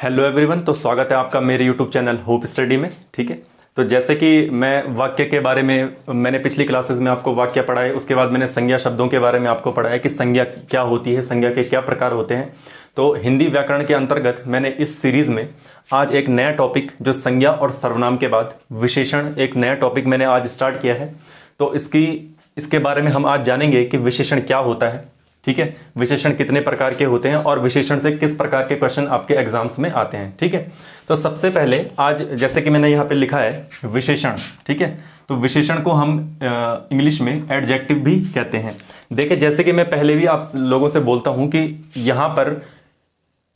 Hello everyone. तो स्वागत है आपका मेरे यूट्यूब चैनल होप स्टडी में। ठीक है, तो जैसे कि मैं वाक्य के बारे में मैंने पिछली क्लासेस में आपको वाक्य पढ़ाए, उसके बाद मैंने संज्ञा शब्दों के बारे में आपको पढ़ाया कि संज्ञा क्या होती है, संज्ञा के क्या प्रकार होते हैं। तो हिंदी व्याकरण के अंतर्गत मैंने इस सीरीज में आज एक नया टॉपिक जो संज्ञा और सर्वनाम के बाद विशेषण, एक नया टॉपिक मैंने आज स्टार्ट किया है। तो इसके बारे में हम आज जानेंगे कि विशेषण क्या होता है। ठीक है, विशेषण कितने प्रकार के होते हैं और विशेषण से किस प्रकार के क्वेश्चन आपके एग्जाम्स में आते हैं। ठीक है, तो सबसे पहले आज जैसे कि मैंने यहाँ पे लिखा है विशेषण। ठीक है, तो विशेषण को हम इंग्लिश में एडजेक्टिव भी कहते हैं। देखिए, जैसे कि मैं पहले भी आप लोगों से बोलता हूं कि यहाँ पर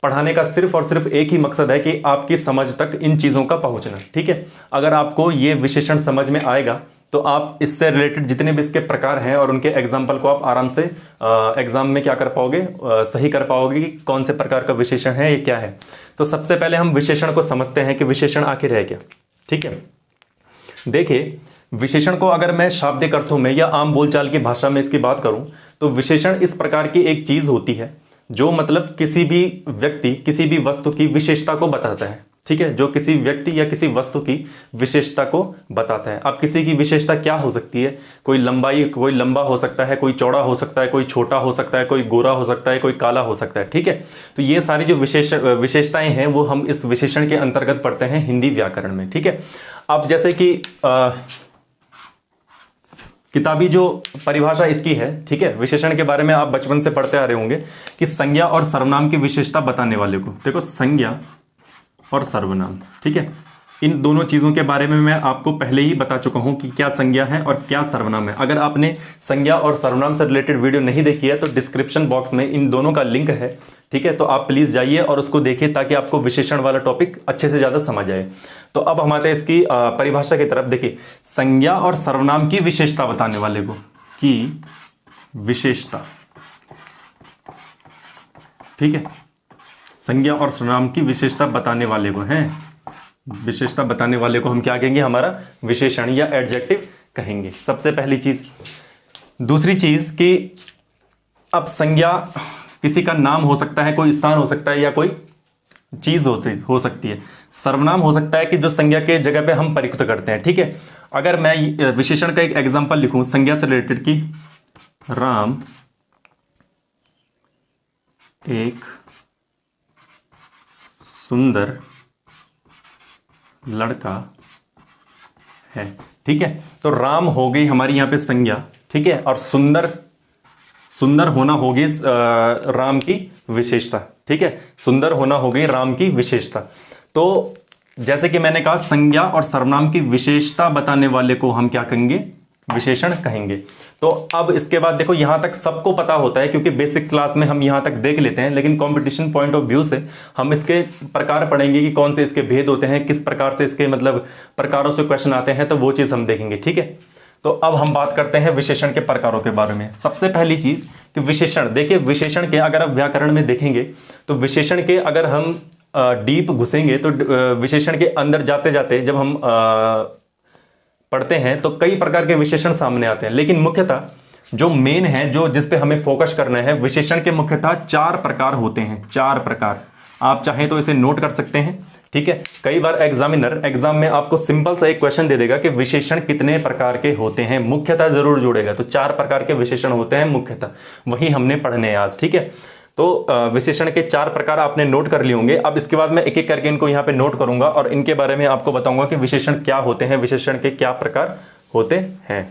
पढ़ाने का सिर्फ और सिर्फ एक ही मकसद है कि आपकी समझ तक इन चीज़ों का पहुंचना। ठीक है, अगर आपको ये विशेषण समझ में आएगा तो आप इससे रिलेटेड जितने भी इसके प्रकार हैं और उनके एग्जाम्पल को आप आराम से एग्जाम में क्या कर पाओगे, सही कर पाओगे कि कौन से प्रकार का विशेषण है, ये क्या है। तो सबसे पहले हम विशेषण को समझते हैं कि विशेषण आखिर है क्या। ठीक है, देखिए, विशेषण को अगर मैं शाब्दिक अर्थों में या आम बोलचाल की भाषा में इसकी बात करूं तो विशेषण इस प्रकार की एक चीज होती है जो मतलब किसी भी व्यक्ति, किसी भी वस्तु की विशेषता को बताता है। ठीक है, जो किसी व्यक्ति या किसी वस्तु की विशेषता को बताता है। अब किसी की विशेषता क्या हो सकती है? कोई लंबाई, कोई लंबा हो सकता है, कोई चौड़ा हो सकता है, कोई छोटा हो सकता है, कोई गोरा हो सकता है, कोई काला हो सकता है। ठीक है, तो ये सारी जो विशेषताएं हैं वो हम इस विशेषण के अंतर्गत पढ़ते हैं हिंदी व्याकरण में। ठीक है, अब जैसे कि किताबी जो परिभाषा इसकी है, ठीक है, विशेषण के बारे में आप बचपन से पढ़ते आ रहे होंगे कि संज्ञा और सर्वनाम की विशेषता बताने वाले को, देखो संज्ञा और सर्वनाम, ठीक है, इन दोनों चीजों के बारे में मैं आपको पहले ही बता चुका हूं कि क्या संज्ञा है और क्या सर्वनाम है। अगर आपने संज्ञा और सर्वनाम से रिलेटेड वीडियो नहीं देखी है तो डिस्क्रिप्शन बॉक्स में इन दोनों का लिंक है। ठीक है, तो आप प्लीज जाइए और उसको देखिए ताकि आपको विशेषण वाला टॉपिक अच्छे से ज्यादा समझ आए। तो अब हम आते हैं इसकी परिभाषा की तरफ। देखिए, संज्ञा और सर्वनाम की विशेषता बताने वाले को की विशेषता, ठीक है, संज्ञा और सर्वनाम की विशेषता बताने वाले को है, विशेषता बताने वाले को हम क्या कहेंगे? हमारा विशेषण या एडजेक्टिव कहेंगे, सबसे पहली चीज। दूसरी चीज कि अब संज्ञा किसी का नाम हो सकता है, कोई स्थान हो सकता है या कोई चीज हो सकती है। सर्वनाम हो सकता है कि जो संज्ञा के जगह पे हम प्रयुक्त करते हैं। ठीक है, अगर मैं विशेषण का एक एग्जांपल लिखूं संज्ञा से रिलेटेड की राम एक सुंदर लड़का है। ठीक है, तो राम हो गई हमारी यहां पे संज्ञा, ठीक है, और सुंदर, सुंदर होना होगी राम की विशेषता। ठीक है, सुंदर होना हो गई राम की विशेषता। तो जैसे कि मैंने कहा संज्ञा और सर्वनाम की विशेषता बताने वाले को हम क्या कहेंगे? विशेषण कहेंगे। तो अब इसके बाद देखो, यहां तक सबको पता होता है क्योंकि बेसिक क्लास में हम यहां तक देख लेते हैं, लेकिन कंपटीशन पॉइंट ऑफ व्यू से हम इसके प्रकार पढ़ेंगे कि कौन से इसके भेद होते हैं, किस प्रकार से इसके मतलब प्रकारों से क्वेश्चन आते हैं, तो वो चीज हम देखेंगे। ठीक है, तो अब हम बात करते हैं विशेषण के प्रकारों के बारे में। सबसे पहली चीज कि विशेषण, देखिए विशेषण के अगर आप व्याकरण में देखेंगे तो विशेषण के अगर हम डीप घुसेंगे तो विशेषण के अंदर जाते जाते जब हम पढ़ते हैं तो कई प्रकार के विशेषण सामने आते हैं, लेकिन मुख्यतः जो मेन है, जो जिस पे हमें फोकस करना है, विशेषण के मुख्यतः 4 प्रकार होते हैं। 4 प्रकार, आप चाहें तो इसे नोट कर सकते हैं। ठीक है, कई बार एग्जामिनर एग्जाम में आपको सिंपल सा एक क्वेश्चन दे देगा कि विशेषण कितने प्रकार के होते हैं, मुख्यतः जरूर जोड़ेगा। तो 4 प्रकार के विशेषण होते हैं मुख्यतः, वही हमने पढ़ने हैं आज। ठीक है, तो विशेषण के 4 प्रकार आपने नोट कर लिए होंगे। अब इसके बाद मैं एक एक करके इनको यहाँ पे नोट करूंगा और इनके बारे में आपको बताऊंगा कि विशेषण क्या होते हैं, विशेषण के क्या प्रकार होते हैं।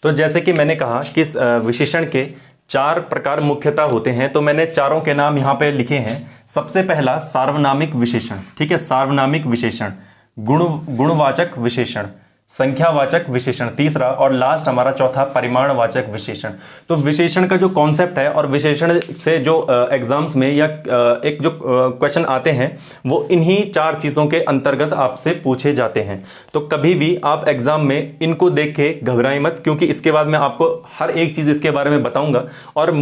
तो जैसे कि मैंने कहा कि विशेषण के 4 प्रकार मुख्यतः होते हैं, तो मैंने चारों के नाम यहाँ पे लिखे हैं। सबसे पहला सार्वनामिक विशेषण, ठीक है, सार्वनामिक विशेषण, गुणवाचक विशेषण, संख्यावाचक विशेषण तीसरा, और लास्ट हमारा चौथा परिमाणवाचक विशेषण। तो विशेषण का जो कॉन्सेप्ट है और विशेषण से जो एग्जाम्स में या एक जो क्वेश्चन आते हैं वो इन्हीं 4 चीजों के अंतर्गत आपसे पूछे जाते हैं। तो कभी भी आप एग्जाम में इनको देख के घबराएं मत, क्योंकि इसके बाद मैं आपको हर एक चीज इसके बारे में बताऊंगा और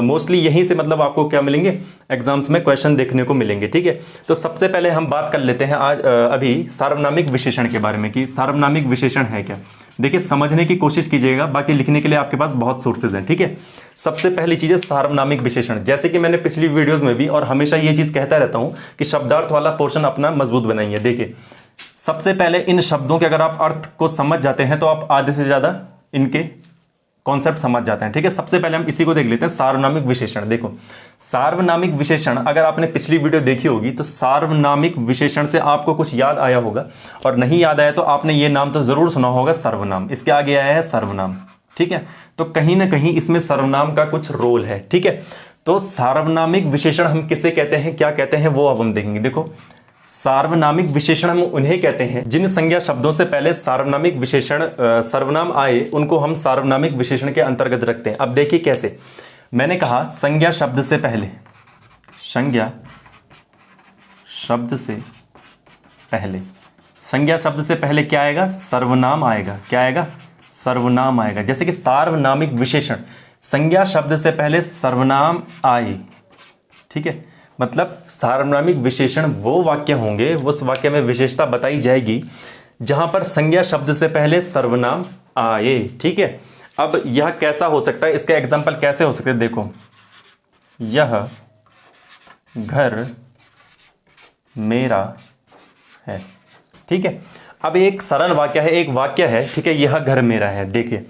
मोस्टली यहीं से मतलब आपको क्या मिलेंगे, एग्जाम्स में क्वेश्चन देखने को मिलेंगे। ठीक है, तो सबसे पहले हम बात कर लेते हैं आज अभी सार्वनामिक विशेषण के बारे में कि सार्वनामिक विशेषण है क्या। देखिए समझने की कोशिश कीजिएगा, बाकी लिखने के लिए आपके पास बहुत सोर्सेज हैं, ठीक है। सबसे पहली चीज है सार्वनामिक विशेषण। जैसे कि मैंने पिछली वीडियोस में भी और हमेशा ये चीज कहता रहता हूं कि शब्दार्थ वाला पोर्शन अपना मजबूत बनाइए। देखिए सबसे पहले इन शब्दों के अगर आप अर्थ को समझ जाते हैं तो आप आधे से ज्यादा इनके कॉन्सेप्ट समझ जाते हैं, ठीक है। सबसे पहले हम इसी को देख लेते हैं, सार्वनामिक विशेषण। देखो सार्वनामिक विशेषण, अगर आपने पिछली वीडियो देखी होगी तो सार्वनामिक विशेषण से आपको कुछ याद आया होगा, और नहीं याद आया तो आपने ये नाम तो जरूर सुना होगा, सर्वनाम। इसके आगे आया है सर्वनाम, ठीक है। तो कहीं ना कहीं इसमें सर्वनाम का कुछ रोल है, ठीक है। तो सार्वनामिक विशेषण हम किसे कहते हैं, क्या कहते हैं, वो अब हम देखेंगे। देखो सार्वनामिक विशेषण हम उन्हें कहते हैं जिन संज्ञा शब्दों से पहले सार्वनामिक विशेषण सर्वनाम आए, उनको हम सार्वनामिक विशेषण के अंतर्गत रखते हैं। अब देखिए कैसे, मैंने कहा संज्ञा शब्द से पहले, संज्ञा शब्द से पहले, संज्ञा शब्द से पहले क्या आएगा, सर्वनाम आएगा। क्या आएगा, सर्वनाम आएगा। जैसे कि सार्वनामिक विशेषण, संज्ञा शब्द से पहले सर्वनाम आए, ठीक है। मतलब सार्वनामिक विशेषण वो वाक्य होंगे, उस वाक्य में विशेषता बताई जाएगी जहां पर संज्ञा शब्द से पहले सर्वनाम आए, ठीक है। अब यह कैसा हो सकता है, इसके एग्जांपल कैसे हो सकते हैं, देखो यह घर मेरा है, ठीक है। अब एक सरल वाक्य है, एक वाक्य है, ठीक है, यह घर मेरा है। देखिए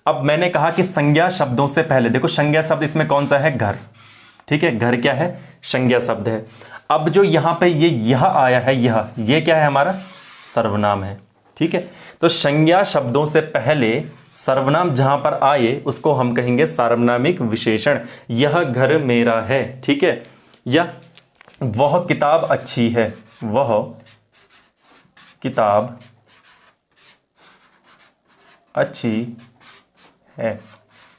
अब मैंने कहा कि संज्ञा शब्दों से पहले, देखो संज्ञा शब्द इसमें कौन सा है, घर, ठीक है। घर क्या है, संज्ञा शब्द है। अब जो यहां पे यह आया है, ये क्या है, हमारा सर्वनाम है, ठीक है। तो संज्ञा शब्दों से पहले सर्वनाम जहां पर आए उसको हम कहेंगे सार्वनामिक विशेषण। यह घर मेरा है, ठीक है, या वह किताब अच्छी है, वह किताब अच्छी है,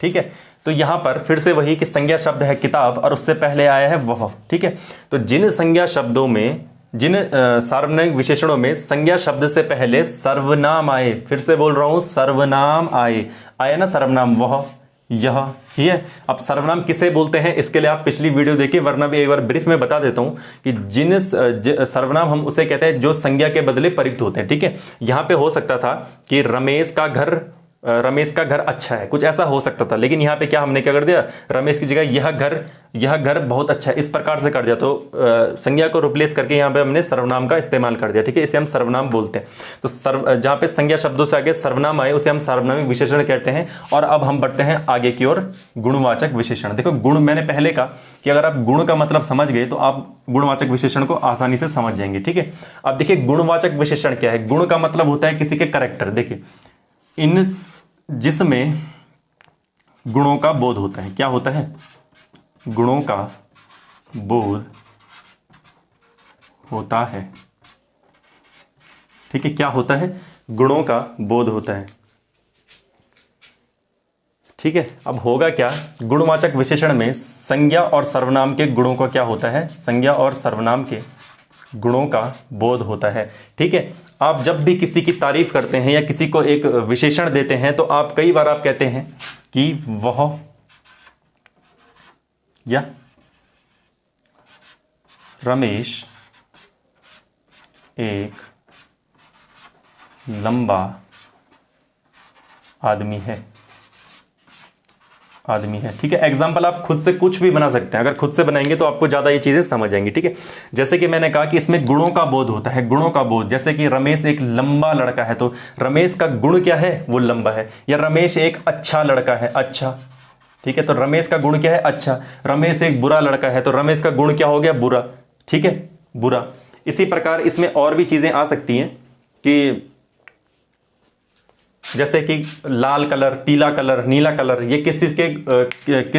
ठीक है। तो यहां पर फिर से वही कि संज्ञा शब्द है किताब और उससे पहले आया है वह, ठीक है। तो जिन संज्ञा शब्दों में, जिन सार्वनामिक विशेषणों में संज्ञा शब्द से पहले सर्वनाम आए, फिर से बोल रहा हूं सर्वनाम आए, आया ना सर्वनाम, वह यह, ठीक है। अब सर्वनाम किसे बोलते हैं इसके लिए आप पिछली वीडियो देखिए, वरना भी एक बार ब्रीफ में बता देता हूं कि जिन सर्वनाम हम उसे कहते हैं जो संज्ञा के बदले प्रयुक्त होते हैं, ठीक है। यहां पे हो सकता था कि रमेश का घर अच्छा है, कुछ ऐसा हो सकता था, लेकिन यहाँ पे क्या हमने क्या कर दिया, रमेश की जगह यह घर बहुत अच्छा है, इस प्रकार से कर दिया। तो संज्ञा को रिप्लेस करके यहाँ पे हमने सर्वनाम का इस्तेमाल कर दिया, ठीक है। इसे हम सर्वनाम बोलते हैं। तो जहाँ पे संज्ञा शब्दों से आगे सर्वनाम आए उसे हम सार्वनामिक विशेषण कहते हैं। और अब हम बढ़ते हैं आगे की ओर, गुणवाचक विशेषण। देखो गुण, मैंने पहले कहा कि अगर आप गुण का मतलब समझ गए तो आप गुणवाचक विशेषण को आसानी से समझ जाएंगे, ठीक है। अब देखिए गुणवाचक विशेषण क्या है। गुण का मतलब होता है किसी के कैरेक्टर। देखिए इन जिसमें गुणों का बोध होता है, क्या होता है, गुणों का बोध होता है, ठीक है। क्या होता है, गुणों का बोध होता है, ठीक है। अब होगा क्या, गुणवाचक विशेषण में संज्ञा और सर्वनाम के गुणों का क्या होता है, संज्ञा और सर्वनाम के गुणों का बोध होता है, ठीक है। आप जब भी किसी की तारीफ करते हैं या किसी को एक विशेषण देते हैं तो आप कई बार आप कहते हैं कि वह, या रमेश एक लंबा आदमी है, ठीक है। एग्जाम्पल आप खुद से कुछ भी बना सकते हैं, अगर खुद से बनाएंगे तो आपको ज्यादा ये चीजें समझ आएंगी, ठीक है। जैसे कि मैंने कहा कि इसमें गुणों का बोध होता है, गुणों का बोध, जैसे कि रमेश एक लंबा लड़का है तो रमेश का गुण क्या है, वो लंबा है। या रमेश एक अच्छा लड़का है, अच्छा, ठीक है। तो रमेश का गुण क्या है, अच्छा। रमेश एक बुरा लड़का है तो रमेश का गुण क्या हो गया, बुरा, ठीक है, बुरा। इसी प्रकार इसमें और भी चीजें आ सकती हैं कि जैसे कि लाल कलर, पीला कलर, नीला कलर, ये किस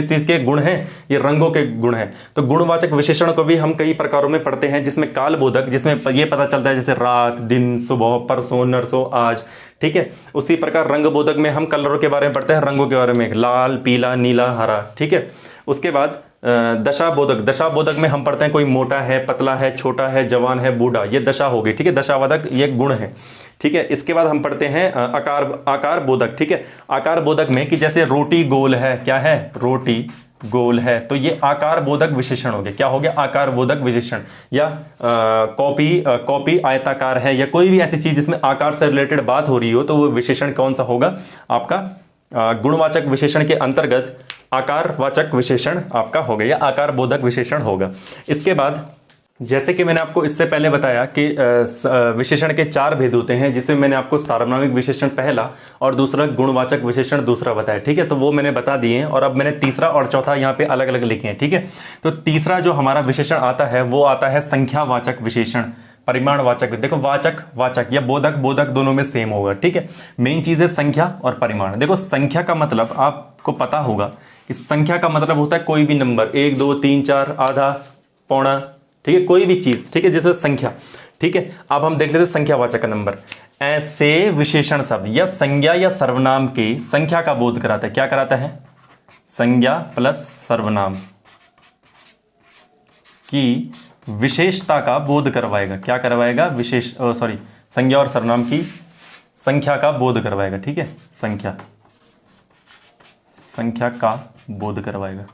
चीज के गुण हैं, ये रंगों के गुण हैं। तो गुणवाचक विशेषण को भी हम कई प्रकारों में पढ़ते हैं, जिसमें कालबोधक, जिसमें ये पता चलता है जैसे रात, दिन, सुबह, परसों, नरसों, आज, ठीक है। उसी प्रकार रंगबोधक में हम कलरों के बारे में पढ़ते हैं, रंगों के बारे में, लाल, पीला, नीला, हरा, ठीक है। उसके बाद दशाबोधक में हम पढ़ते हैं कोई मोटा है, पतला है, छोटा है, जवान है, बूढ़ा, ये दशा हो गई, ठीक है। दशावादक ये गुण है, ठीक है। इसके बाद हम पढ़ते हैं आकार बोधक, ठीक है। आकार बोधक में कि जैसे रोटी गोल है, क्या है, रोटी गोल है, तो ये आकार बोधक विशेषण हो गया। क्या हो गया? आकार बोधक विशेषण। या कॉपी आयताकार है, या कोई भी ऐसी चीज जिसमें आकार से रिलेटेड बात हो रही हो, तो वो विशेषण कौन सा होगा? आपका गुणवाचक विशेषण के अंतर्गत आकारवाचक विशेषण आपका हो गया, या आकार बोधक विशेषण होगा। इसके बाद जैसे कि मैंने आपको इससे पहले बताया कि विशेषण के 4 भेद होते हैं, जिसमें मैंने आपको सार्वनामिक विशेषण पहला और दूसरा गुणवाचक विशेषण दूसरा बताया। ठीक है, तो वो मैंने बता दिए हैं, और अब मैंने तीसरा और चौथा यहाँ पे अलग अलग लिखे हैं। ठीक है, तो तीसरा जो हमारा विशेषण आता है वो आता है संख्यावाचक विशेषण, परिमाणवाचक। देखो वाचक वाचक या बोधक बोधक दोनों में सेम होगा। ठीक है, मेन चीज है संख्या और परिमाण। देखो संख्या का मतलब आपको पता होगा कि संख्या का मतलब होता है कोई भी नंबर, 1 2 3 4 आधा पौना, ठीक है, कोई भी चीज, ठीक है, जैसे संख्या। ठीक है, अब हम देख लेते हैं संख्यावाचक नंबर। ऐसे विशेषण शब्द या संज्ञा या सर्वनाम के संख्या का बोध कराता है। क्या कराता है? संज्ञा प्लस सर्वनाम की विशेषता का बोध करवाएगा। क्या करवाएगा? संज्ञा और सर्वनाम की संख्या का बोध करवाएगा। ठीक है, संख्या का बोध करवाएगा,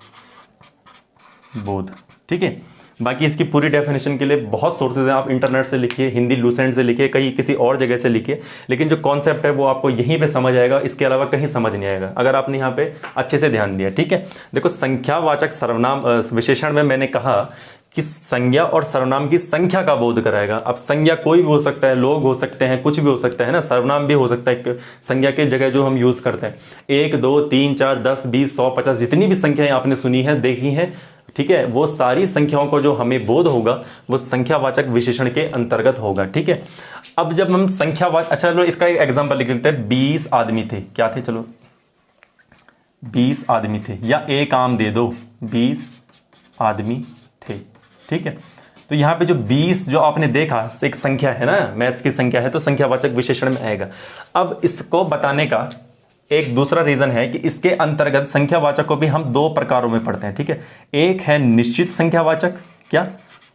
बोध। ठीक है, बाकी इसकी पूरी डेफिनेशन के लिए बहुत सोर्सेज हैं, आप इंटरनेट से लिखिए, हिंदी लूसेंट से लिखिए, कहीं किसी और जगह से लिखिए, लेकिन जो कॉन्सेप्ट है वो आपको यहीं पे समझ आएगा, इसके अलावा कहीं समझ नहीं आएगा अगर आपने यहाँ पे अच्छे से ध्यान दिया। ठीक है, देखो संख्यावाचक सर्वनाम विशेषण में मैंने कहा कि संज्ञा और सर्वनाम की संख्या का बोध कराएगा। अब संज्ञा कोई भी हो सकता है, लोग हो सकते हैं, कुछ भी हो सकता है ना, सर्वनाम भी हो सकता है संज्ञा की जगह जो हम यूज करते हैं। 1 2 3 4 10 20 100 50 जितनी भी संख्याएं आपने सुनी है, देखी है, ठीक है, वो सारी संख्याओं को जो हमें बोध होगा वो संख्यावाचक विशेषण के अंतर्गत होगा। ठीक है, अब जब हम संख्यावाचक, अच्छा चलो इसका एक एग्जांपल लिख लेते हैं। 20 आदमी थे, क्या थे? चलो 20 आदमी थे, या एक आम दे दो, 20 आदमी थे। ठीक है, तो यहां पे जो 20 जो आपने देखा एक संख्या है ना, मैथ्स की संख्या है, तो संख्यावाचक विशेषण में आएगा। अब इसको बताने का एक दूसरा रीजन है कि इसके अंतर्गत संख्यावाचक को भी हम 2 प्रकारों में पढ़ते हैं। ठीक है, एक है निश्चित संख्यावाचक। क्या?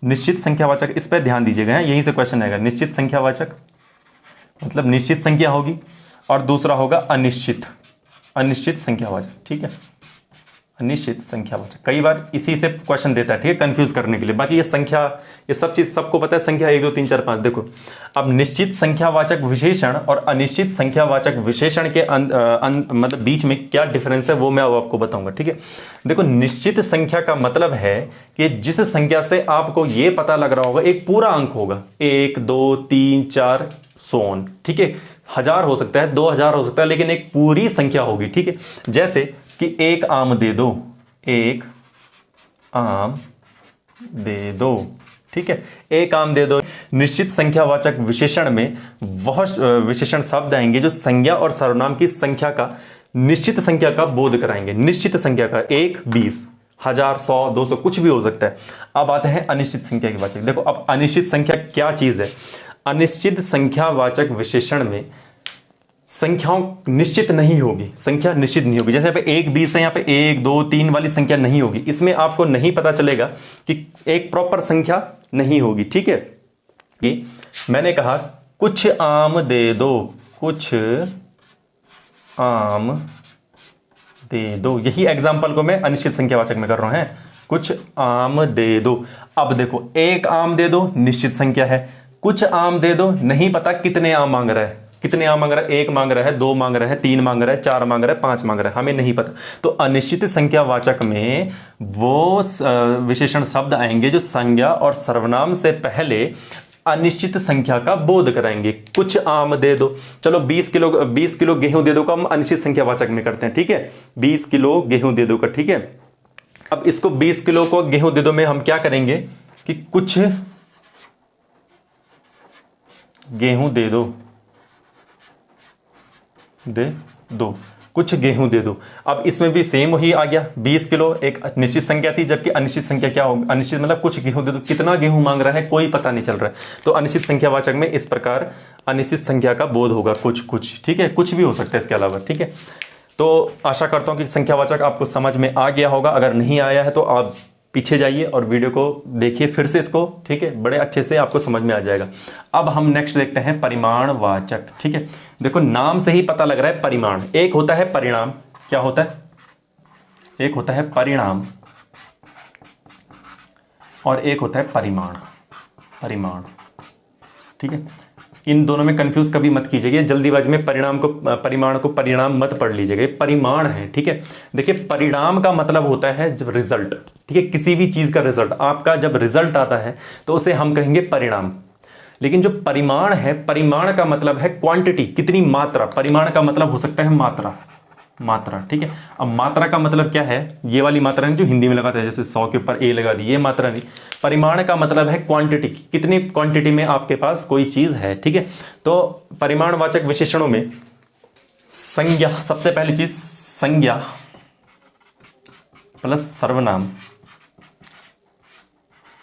निश्चित संख्यावाचक, इस पर ध्यान दीजिएगा, यहीं से क्वेश्चन आएगा। निश्चित संख्यावाचक मतलब निश्चित संख्या होगी, और दूसरा होगा अनिश्चित संख्यावाचक। ठीक है, अनिश्चित संख्यावाचक कई बार इसी से क्वेश्चन देता है, ठीक है, कंफ्यूज करने के लिए। बाकी ये संख्या, ये सब चीज सबको पता है, संख्या 1 2 3 4 5। देखो अब निश्चित संख्यावाचक विशेषण और अनिश्चित संख्यावाचक विशेषण के मतलब बीच में क्या डिफरेंस है वो मैं अब आपको बताऊंगा। ठीक है, देखो निश्चित संख्या का मतलब है कि जिस संख्या से आपको ये पता लग रहा होगा एक पूरा अंक होगा, 1 2 3 4 सो ऑन। ठीक है, 1000 हो सकता है, 2000 हो सकता है, लेकिन एक पूरी संख्या होगी। ठीक है, जैसे कि एक आम दे दो, एक आम दे दो। ठीक है, एक आम दे दो। निश्चित संख्यावाचक विशेषण में वह विशेषण शब्द आएंगे जो संज्ञा और सर्वनाम की संख्या का, निश्चित संख्या का बोध कराएंगे। निश्चित संख्या का, 1 20 1000 100 200 कुछ भी हो सकता है। अब आते हैं अनिश्चित संख्या के वाचक। देखो अब अनिश्चित संख्या क्या चीज है? अनिश्चित संख्यावाचक विशेषण में संख्याओं निश्चित नहीं होगी, संख्या निश्चित नहीं होगी। जैसे यहाँ पे 1 20 है, यहाँ पे 1 2 3 वाली संख्या नहीं होगी। इसमें आपको नहीं पता चलेगा कि एक प्रॉपर संख्या नहीं होगी। ठीक है, कि मैंने कहा कुछ आम दे दो, कुछ आम दे दो, यही एग्जाम्पल को मैं अनिश्चित संख्यावाचक में कर रहा हूं। है कुछ आम दे दो। अब देखो एक आम दे दो निश्चित संख्या है, कुछ आम दे दो नहीं पता कितने आम मांग रहा है, कितने आम मांग रहा है, 1 मांग रहा है, 2 मांग रहा है, 3 मांग रहा है, 4 मांग रहा है, 5 मांग रहा है, हमें नहीं पता। तो अनिश्चित संख्यावाचक में वो विशेषण शब्द आएंगे जो संज्ञा और सर्वनाम से पहले अनिश्चित संख्या का बोध कराएंगे। कुछ आम दे दो, चलो 20 किलो गेहूं दे दो का हम अनिश्चित संख्यावाचक में करते हैं। ठीक है, 20 किलो गेहूं दे दो का। ठीक है, अब इसको 20 किलो को गेहूं दे दो में हम क्या करेंगे कि कुछ गेहूं दे दो, कुछ गेहूं दे दो। अब इसमें भी सेम वही आ गया, 20 किलो एक निश्चित संख्या थी, जबकि अनिश्चित संख्या क्या होगी? अनिश्चित मतलब कुछ गेहूं दे दो, कितना गेहूं मांग रहा है कोई पता नहीं चल रहा है। तो अनिश्चित संख्यावाचक में इस प्रकार अनिश्चित संख्या का बोध होगा, कुछ। ठीक है, कुछ भी हो सकता है इसके अलावा। ठीक है, तो आशा करता हूं कि संख्यावाचक आपको समझ में आ गया होगा। अगर नहीं आया है तो आप पीछे जाइए और वीडियो को देखिए फिर से इसको। ठीक है, बड़े अच्छे से आपको समझ में आ जाएगा। अब हम नेक्स्ट देखते हैं परिमाणवाचक। ठीक है, देखो नाम से ही पता लग रहा है परिमाण। एक होता है परिणाम, क्या होता है? एक होता है परिणाम और एक होता है परिमाण। परिमाण, ठीक है। इन दोनों में कंफ्यूज कभी मत कीजिएगा, जल्दीबाजी में परिमाण को परिणाम मत पढ़ लीजिएगा, ये परिमाण है, ठीक है। देखिए परिणाम का मतलब होता है जब रिजल्ट, ठीक है, किसी भी चीज का रिजल्ट, आपका जब रिजल्ट आता है तो उसे हम कहेंगे परिणाम। लेकिन जो परिमाण है, परिमाण का मतलब है क्वांटिटी, कितनी मात्रा। परिमाण का मतलब हो सकता है मात्रा, मात्रा, ठीक है। अब मात्रा का मतलब क्या है, ये वाली मात्रा नहीं जो हिंदी में लगाते हैं, जैसे 100 के ऊपर ए लगा दी, ये मात्रा नहीं। परिमाण का मतलब है क्वांटिटी, कितनी क्वांटिटी में आपके पास कोई चीज है, ठीक है। तो परिमाणवाचक विशेषणों में संज्ञा, सबसे पहली चीज संज्ञा प्लस सर्वनाम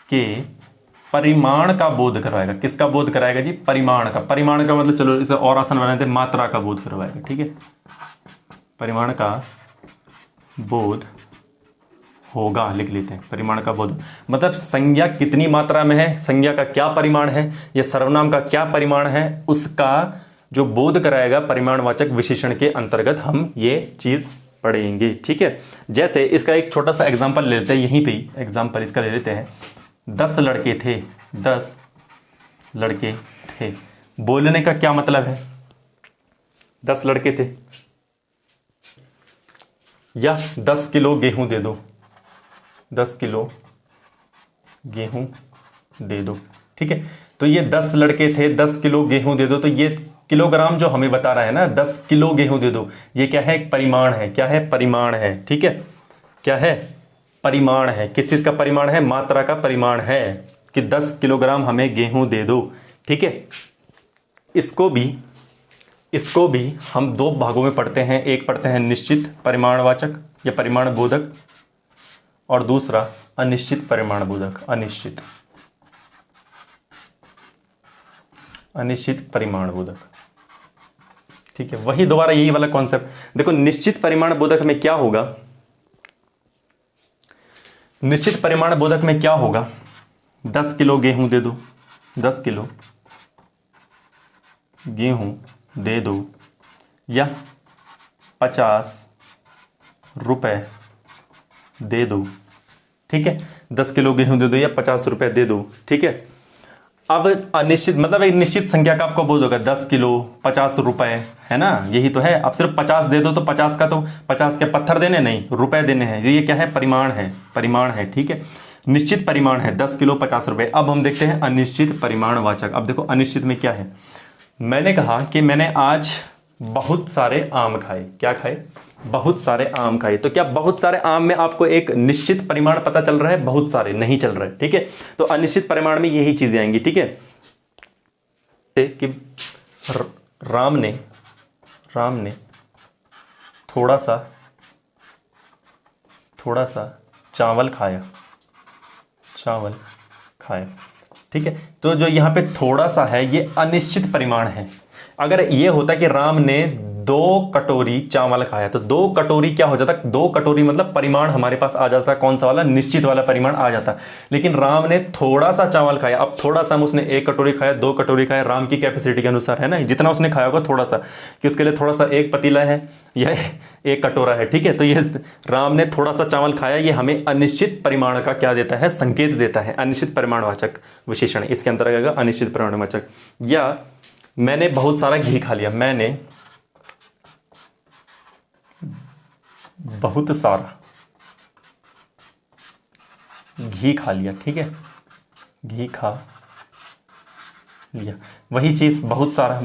के परिमाण का बोध करवाएगा। किसका बोध कराएगा जी? परिमाण का। परिमाण का मतलब चलो इसे और आसान बनाते हैं, मात्रा का बोध करवाएगा, ठीक है। परिमाण का बोध होगा, लिख लेते हैं। परिमाण का बोध मतलब संज्ञा कितनी मात्रा में है, संज्ञा का क्या परिमाण है, या सर्वनाम का क्या परिमाण है, उसका जो बोध कराएगा परिमाणवाचक विशेषण के अंतर्गत हम ये चीज पढ़ेंगे, ठीक है। जैसे इसका एक छोटा सा एग्जांपल ले लेते हैं, यहीं पे ही एग्जांपल इसका ले लेते हैं। 10 लड़के थे, 10 लड़के थे। बोलने का क्या मतलब है? 10 लड़के थे, या 10 किलो गेहूं दे दो, 10 किलो गेहूं दे दो, ठीक है। तो ये 10 लड़के थे, 10 किलो गेहूं दे दो, तो ये किलोग्राम जो हमें बता रहा है ना, 10 किलो गेहूं दे दो, ये क्या है? एक परिमाण है। क्या है? परिमाण है, ठीक है। क्या है? परिमाण है। किस चीज का परिमाण है? मात्रा का परिमाण है कि 10 किलोग्राम हमें गेहूं दे दो, ठीक है। इसको भी हम दो भागों में पढ़ते हैं। एक पढ़ते हैं निश्चित परिमाणवाचक या परिमाण बोधक, और दूसरा अनिश्चित परिमाण बोधक। अनिश्चित परिमाण बोधक, ठीक है। वही दोबारा यही वाला कॉन्सेप्ट देखो। निश्चित परिमाण बोधक में क्या होगा? निश्चित परिमाण बोधक में क्या होगा? 10 किलो गेहूं दे दो, 10 किलो गेहूं दे दो, या 50 रुपए दे दो, ठीक है। 10 किलो गेहूं दे दो या 50 रुपए दे दो, ठीक है। अब अनिश्चित मतलब एक निश्चित संख्या का आपको बोध होगा, 10 किलो 50 रुपए, है ना, यही तो है। अब सिर्फ 50 दे दो तो 50 का, तो 50 के पत्थर देने नहीं, रुपए देने हैं। ये क्या है? परिमाण है, परिमाण है, ठीक है। निश्चित परिमाण है 10 किलो 50 रुपए। अब हम देखते हैं अनिश्चित परिमाणवाचक। अब देखो अनिश्चित में क्या है। मैंने कहा कि मैंने आज बहुत सारे आम खाए। क्या खाए? बहुत सारे आम खाए। तो क्या बहुत सारे आम में आपको एक निश्चित परिमाण पता चल रहा है? बहुत सारे नहीं चल रहा है, ठीक है। तो अनिश्चित परिमाण में यही चीजें आएंगी, ठीक है। कि राम ने थोड़ा सा चावल खाया, ठीक है। तो जो यहां पे थोड़ा सा है ये अनिश्चित परिमाण है। अगर ये होता कि राम ने 2 कटोरी चावल खाया, तो 2 कटोरी क्या हो जाता? 2 कटोरी मतलब परिमाण हमारे पास आ जाता, कौन सा वाला? निश्चित वाला परिमाण आ जाता। लेकिन राम ने थोड़ा सा चावल खाया। अब थोड़ा सा उसने 1 कटोरी खाया, 2 कटोरी खाया, राम की कैपेसिटी के अनुसार, है ना, जितना उसने खाया होगा थोड़ा सा, कि उसके लिए थोड़ा सा 1 पतीला है या 1 कटोरा है, ठीक है। तो ये राम ने थोड़ा सा चावल खाया, ये हमें अनिश्चित परिमाण का क्या देता है? संकेत देता है। अनिश्चित परिमाणवाचक विशेषण इसके अंतर्गत आएगा, अनिश्चित परिमाणवाचक। या मैंने बहुत सारा घी खा लिया, मैंने बहुत सारा घी खा लिया, ठीक है। घी खा लिया, वही चीज बहुत सारा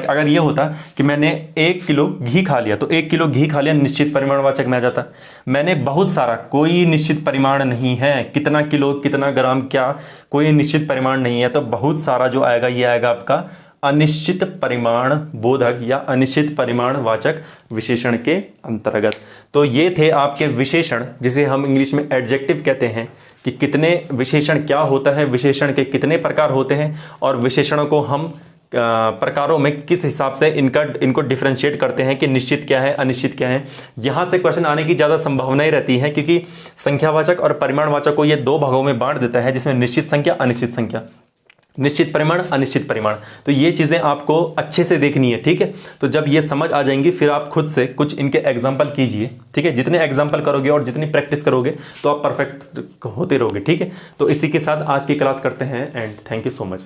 अगर ये होता कि मैंने 1 किलो घी खा लिया, तो 1 किलो घी खा लिया निश्चित परिमाणवाचक में आ जाता। मैंने बहुत सारा, कोई निश्चित परिमाण नहीं है, कितना किलो कितना ग्राम क्या कोई निश्चित परिमाण नहीं है। तो बहुत सारा जो आएगा ये आएगा आपका अनिश्चित परिमाण बोधक या अनिश्चित परिमाणवाचक विशेषण के अंतर्गत। तो ये थे आपके विशेषण, जिसे हम इंग्लिश में एडजेक्टिव कहते हैं, कि कितने विशेषण क्या होता है, विशेषण के कितने प्रकार होते हैं, और विशेषणों को हम प्रकारों में किस हिसाब से इनको डिफरेंशिएट करते हैं कि निश्चित क्या है, अनिश्चित क्या है। यहां से क्वेश्चन आने की ज़्यादा संभावनाएं रहती है, क्योंकि संख्यावाचक और परिमाणवाचक को ये 2 भागों में बांट देता है, जिसमें निश्चित संख्या, अनिश्चित संख्या। निश्चित परिमाण, अनिश्चित परिमाण। तो ये चीज़ें आपको अच्छे से देखनी है, ठीक है। तो जब ये समझ आ जाएंगी फिर आप खुद से कुछ इनके एग्जाम्पल कीजिए, ठीक है। जितने एग्जाम्पल करोगे और जितनी प्रैक्टिस करोगे तो आप परफेक्ट होते रहोगे, ठीक है। तो इसी के साथ आज की क्लास करते हैं and thank you so much.